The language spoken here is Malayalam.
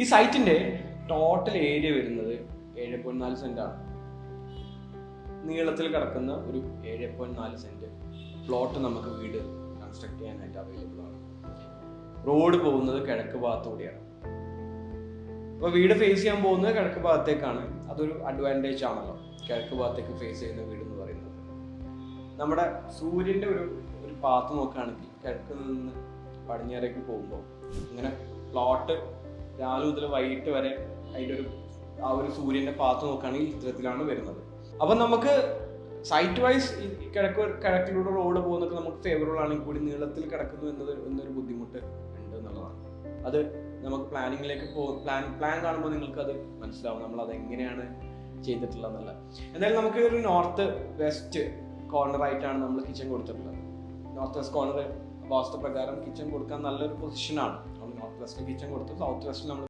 ഈ സൈറ്റിന്റെ ടോട്ടൽ ഏരിയ വരുന്നത് 7.4 സെന്റ് ആണ്. നീളത്തിൽ കിടക്കുന്ന ഒരു 7.4 സെന്റ് പ്ലോട്ട് നമുക്ക് വീട് കൺസ്ട്രക്ട് ചെയ്യാനായിട്ട് അവൈലബിൾ ആണ്. റോഡ് പോകുന്നത് കിഴക്ക് ഭാഗത്തൂടെയാണ്. അപ്പോൾ വീട് ഫേസ് ചെയ്യാൻ പോകുന്നത് കിഴക്ക് ഭാഗത്തേക്കാണ്. അതൊരു അഡ്വാൻറ്റേജ് ആണല്ലോ, കിഴക്ക് ഭാഗത്തേക്ക് ഫേസ് ചെയ്യുന്ന വീട് എന്ന് പറയുന്നത്. നമ്മുടെ സൂര്യന്റെ ഒരു പാത്ത് നോക്കുകയാണെങ്കിൽ കിഴക്ക് നിന്ന് പടിഞ്ഞാറേക്ക് പോകുമ്പോൾ ഇങ്ങനെ പ്ലോട്ട് രാവിലെ മുതൽ വൈകിട്ട് വരെ അതിൻ്റെ ഒരു സൂര്യന്റെ പാത്ത് നോക്കുകയാണെങ്കിൽ ഇത്തരത്തിലാണ് വരുന്നത്. അപ്പം നമുക്ക് സൈറ്റ് വൈസ് കിഴക്കിലൂടെ റോഡ് പോകുന്നതൊക്കെ നമുക്ക് ഫേവറബിൾ ആണെങ്കിൽ കൂടി നീളത്തിൽ കിടക്കുന്നു എന്നൊരു ബുദ്ധിമുട്ട് ഉണ്ട് എന്നുള്ളതാണ്. അത് നമുക്ക് പ്ലാനിങ്ങിലേക്ക് പ്ലാൻ കാണുമ്പോൾ നിങ്ങൾക്ക് അത് മനസ്സിലാവും നമ്മൾ അത് എങ്ങനെയാണ് ചെയ്തിട്ടുള്ളതെന്നല്ല. എന്തായാലും നമുക്ക് ഒരു നോർത്ത് വെസ്റ്റ് കോർണർ ആയിട്ടാണ് നമ്മൾ കിച്ചൺ കൊടുത്തിട്ടുള്ളത്. നോർത്ത് വെസ്റ്റ് കോർണർ വാസ്തുപ്രകാരം കിച്ചൺ കൊടുക്കാൻ നല്ലൊരു പൊസിഷനാണ്. നമ്മൾ നോർത്ത് വെസ്റ്റ് കിച്ചൺ കൊടുത്തു, സൗത്ത് വെസ്റ്റ് നമ്മൾ